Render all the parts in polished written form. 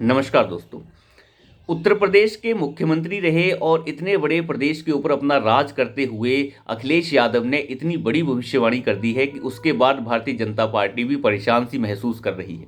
नमस्कार दोस्तों। उत्तर प्रदेश के मुख्यमंत्री रहे और इतने बड़े प्रदेश के ऊपर अपना राज करते हुए अखिलेश यादव ने इतनी बड़ी भविष्यवाणी कर दी है कि उसके बाद भारतीय जनता पार्टी भी परेशान सी महसूस कर रही है।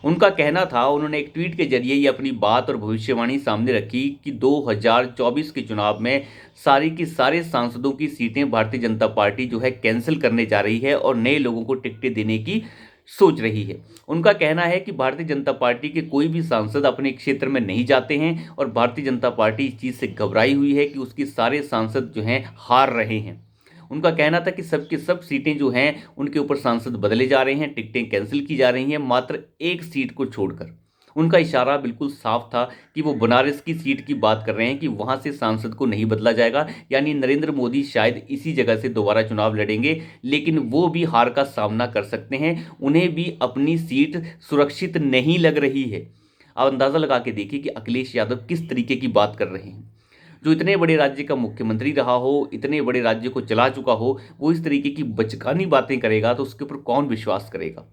उनका कहना था, उन्होंने एक ट्वीट के जरिए ये अपनी बात और भविष्यवाणी सामने रखी कि 2024 के चुनाव में सारी की सारे सांसदों की सीटें भारतीय जनता पार्टी जो है कैंसिल करने जा रही है और नए लोगों को टिकटें देने की सोच रही है। उनका कहना है कि भारतीय जनता पार्टी के कोई भी सांसद अपने क्षेत्र में नहीं जाते हैं और भारतीय जनता पार्टी इस चीज़ से घबराई हुई है कि उसके सारे सांसद जो हैं हार रहे हैं। उनका कहना था कि सबके सब सीटें जो हैं उनके ऊपर सांसद बदले जा रहे हैं, टिकटें कैंसिल की जा रही हैं, मात्र एक सीट को छोड़कर। उनका इशारा बिल्कुल साफ था कि वो बनारस की सीट की बात कर रहे हैं कि वहां से सांसद को नहीं बदला जाएगा, यानी नरेंद्र मोदी शायद इसी जगह से दोबारा चुनाव लड़ेंगे, लेकिन वो भी हार का सामना कर सकते हैं। उन्हें भी अपनी सीट सुरक्षित नहीं लग रही है। अब अंदाज़ा लगा के देखिए कि अखिलेश यादव किस तरीके की बात कर रहे हैं। जो इतने बड़े राज्य का मुख्यमंत्री रहा हो, इतने बड़े राज्य को चला चुका हो, वो इस तरीके की बचकानी बातें करेगा तो उसके ऊपर कौन विश्वास करेगा।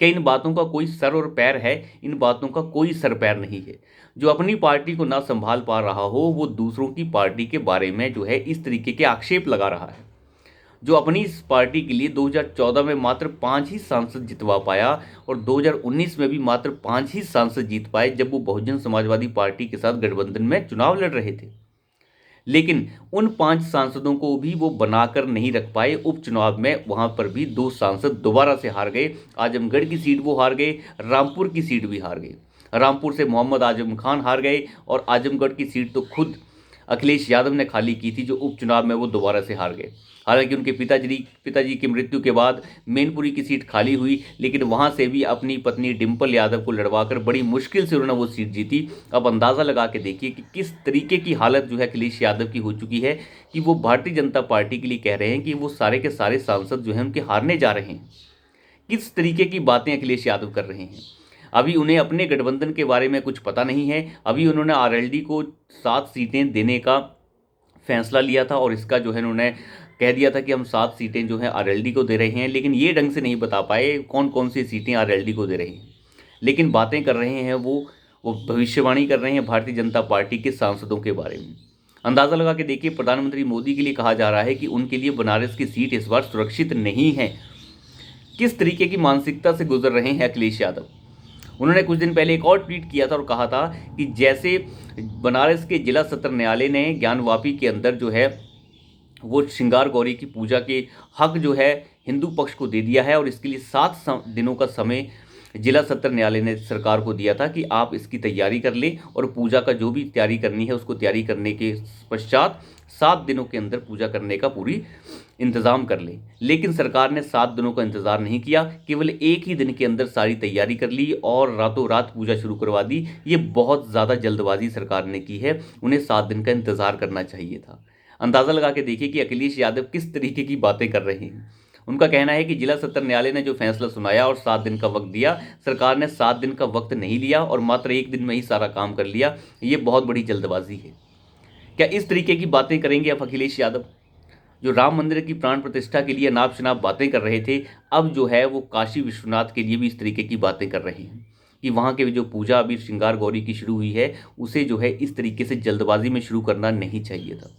क्या इन बातों का कोई सर और पैर है? इन बातों का कोई सर पैर नहीं है। जो अपनी पार्टी को ना संभाल पा रहा हो, वो दूसरों की पार्टी के बारे में जो है इस तरीके के आक्षेप लगा रहा है। जो अपनी इस पार्टी के लिए 2014 में मात्र 5 ही सांसद जितवा पाया और 2019 में भी मात्र 5 ही सांसद जीत पाए, जब वो बहुजन समाजवादी पार्टी के साथ गठबंधन में चुनाव लड़ रहे थे। लेकिन उन 5 सांसदों को भी वो बनाकर नहीं रख पाए। उपचुनाव में वहां पर भी 2 सांसद दोबारा से हार गए। आजमगढ़ की सीट वो हार गए, रामपुर की सीट भी हार गए। रामपुर से मोहम्मद आजम खान हार गए और आजमगढ़ की सीट तो खुद अखिलेश यादव ने खाली की थी, जो उपचुनाव में वो दोबारा से हार गए। हालांकि उनके पिताजी की मृत्यु के बाद मैनपुरी की सीट खाली हुई, लेकिन वहां से भी अपनी पत्नी डिंपल यादव को लड़वाकर बड़ी मुश्किल से उन्होंने वो सीट जीती। अब अंदाज़ा लगा के देखिए कि किस तरीके की हालत जो है अखिलेश यादव की हो चुकी है कि वो भारतीय जनता पार्टी के लिए कह रहे हैं कि वो सारे के सारे सांसद जो हैं उनके हारने जा रहे हैं। किस तरीके की बातें अखिलेश यादव कर रहे हैं। अभी उन्हें अपने गठबंधन के बारे में कुछ पता नहीं है। अभी उन्होंने आरएलडी को 7 सीटें देने का फैसला लिया था और इसका जो है उन्होंने कह दिया था कि हम 7 सीटें जो हैं आरएलडी को दे रहे हैं, लेकिन ये ढंग से नहीं बता पाए कौन कौन सी सीटें आरएलडी को दे रहे हैं। लेकिन बातें कर रहे हैं वो भविष्यवाणी कर रहे हैं भारतीय जनता पार्टी के सांसदों के बारे में। अंदाज़ा लगा के देखिए, प्रधानमंत्री मोदी के लिए कहा जा रहा है कि उनके लिए बनारस की सीट इस बार सुरक्षित नहीं है। किस तरीके की मानसिकता से गुजर रहे हैं अखिलेश यादव। उन्होंने कुछ दिन पहले एक और ट्वीट किया था और कहा था कि जैसे बनारस के जिला सत्र न्यायालय ने ज्ञानवापी के अंदर जो है वो श्रृंगार गौरी की पूजा के हक जो है हिंदू पक्ष को दे दिया है और इसके लिए 7 दिनों का समय जिला सत्र न्यायालय ने सरकार को दिया था कि आप इसकी तैयारी कर लें और पूजा का जो भी तैयारी करनी है उसको तैयारी करने के पश्चात 7 दिनों के अंदर पूजा करने का पूरी इंतज़ाम कर लें। लेकिन सरकार ने 7 दिनों का इंतज़ार नहीं किया, केवल एक ही दिन के अंदर सारी तैयारी कर ली और रातों रात पूजा शुरू करवा दी। ये बहुत ज़्यादा जल्दबाजी सरकार ने की है। उन्हें 7 दिन का इंतज़ार करना चाहिए था। अंदाज़ा लगा के देखिए कि अखिलेश यादव किस तरीके की बातें कर रहे हैं। उनका कहना है कि जिला सत्र न्यायालय ने जो फैसला सुनाया और 7 दिन का वक्त दिया, सरकार ने 7 दिन का वक्त नहीं लिया और मात्र एक दिन में ही सारा काम कर लिया। ये बहुत बड़ी जल्दबाजी है। क्या इस तरीके की बातें करेंगे अब अखिलेश यादव? जो राम मंदिर की प्राण प्रतिष्ठा के लिए नाप शनाप बातें कर रहे थे, अब जो है वो काशी विश्वनाथ के लिए भी इस तरीके की बातें कर रहे हैं कि वहाँ के जो पूजा अभी श्रृंगार गौरी की शुरू हुई है, उसे जो है इस तरीके से जल्दबाजी में शुरू करना नहीं चाहिए था।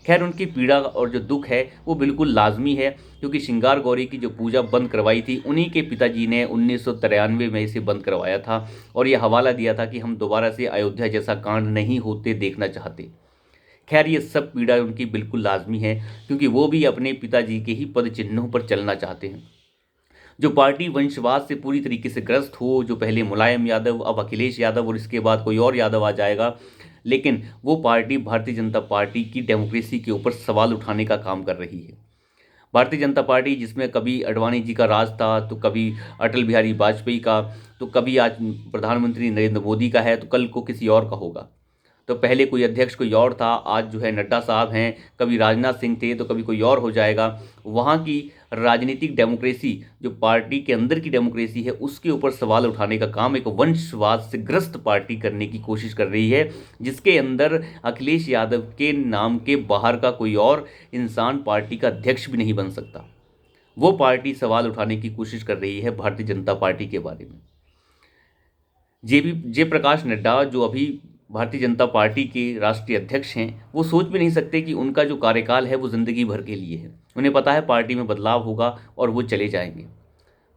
खैर, उनकी पीड़ा और जो दुख है वो बिल्कुल लाजमी है, क्योंकि श्रृंगार गौरी की जो पूजा बंद करवाई थी उन्हीं के पिताजी ने 1993 में इसे बंद करवाया था और ये हवाला दिया था कि हम दोबारा से अयोध्या जैसा कांड नहीं होते देखना चाहते। खैर, ये सब पीड़ा उनकी बिल्कुल लाजमी है, क्योंकि वो भी अपने पिताजी के ही पद चिन्हों पर चलना चाहते हैं। जो पार्टी वंशवाद से पूरी तरीके से ग्रस्त हो, जो पहले मुलायम यादव, अब अखिलेश यादव और इसके बाद कोई और यादव आ जाएगा, लेकिन वो पार्टी भारतीय जनता पार्टी की डेमोक्रेसी के ऊपर सवाल उठाने का काम कर रही है। भारतीय जनता पार्टी जिसमें कभी अडवाणी जी का राज था, तो कभी अटल बिहारी वाजपेयी का, तो कभी आज प्रधानमंत्री नरेंद्र मोदी का है, तो कल को किसी और का होगा। तो पहले कोई अध्यक्ष कोई और था, आज जो है नड्डा साहब हैं, कभी राजनाथ सिंह थे, तो कभी कोई और हो जाएगा। वहाँ की राजनीतिक डेमोक्रेसी, जो पार्टी के अंदर की डेमोक्रेसी है, उसके ऊपर सवाल उठाने का काम एक वंशवाद से ग्रस्त पार्टी करने की कोशिश कर रही है, जिसके अंदर अखिलेश यादव के नाम के बाहर का कोई और इंसान पार्टी का अध्यक्ष भी नहीं बन सकता। वो पार्टी सवाल उठाने की कोशिश कर रही है भारतीय जनता पार्टी के बारे में। जयप्रकाश नड्डा जो अभी भारतीय जनता पार्टी के राष्ट्रीय अध्यक्ष हैं, वो सोच भी नहीं सकते कि उनका जो कार्यकाल है वो ज़िंदगी भर के लिए है। उन्हें पता है पार्टी में बदलाव होगा और वो चले जाएंगे।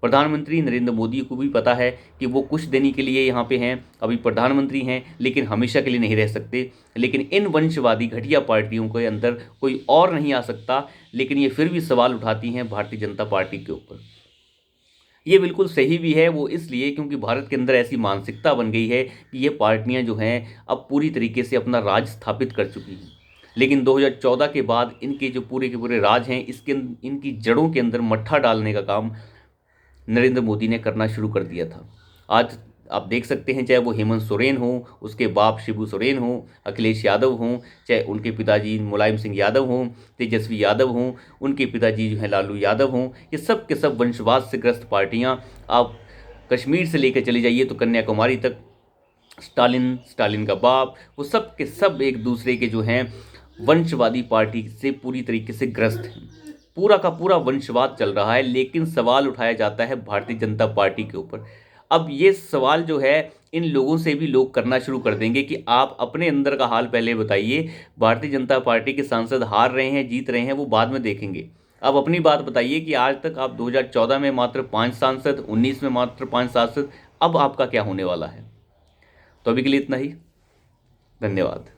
प्रधानमंत्री नरेंद्र मोदी को भी पता है कि वो कुछ दिन के लिए यहाँ पे हैं, अभी प्रधानमंत्री हैं, लेकिन हमेशा के लिए नहीं रह सकते। लेकिन इन वंशवादी घटिया पार्टियों के अंदर कोई और नहीं आ सकता, लेकिन ये फिर भी सवाल उठाती हैं भारतीय जनता पार्टी के ऊपर। ये बिल्कुल सही भी है, वो इसलिए क्योंकि भारत के अंदर ऐसी मानसिकता बन गई है कि ये पार्टियां जो हैं अब पूरी तरीके से अपना राज स्थापित कर चुकी हैं। लेकिन 2014 के बाद इनके जो पूरे के पूरे राज हैं, इनकी जड़ों के अंदर मट्ठा डालने का काम नरेंद्र मोदी ने करना शुरू कर दिया था। आज आप देख सकते हैं, चाहे वो हेमंत सोरेन हो, उसके बाप शिबू सोरेन हो, अखिलेश यादव हों, चाहे उनके पिताजी मुलायम सिंह यादव हों, तेजस्वी यादव हों, उनके पिताजी जो हैं लालू यादव हों, ये सब के सब वंशवाद से ग्रस्त पार्टियां। आप कश्मीर से लेकर चले जाइए तो कन्याकुमारी तक, स्टालिन का बाप, वो सब के सब एक दूसरे के जो हैं वंशवादी पार्टी से पूरी तरीके से ग्रस्त हैं। पूरा का पूरा वंशवाद चल रहा है, लेकिन सवाल उठाया जाता है भारतीय जनता पार्टी के ऊपर। अब ये सवाल जो है इन लोगों से भी लोग करना शुरू कर देंगे कि आप अपने अंदर का हाल पहले बताइए। भारतीय जनता पार्टी के सांसद हार रहे हैं, जीत रहे हैं, वो बाद में देखेंगे। अब अपनी बात बताइए कि आज तक आप 2014 में मात्र 5 सांसद, 19 में मात्र 5 सांसद, अब आपका क्या होने वाला है। तो अभी के लिए इतना ही। धन्यवाद।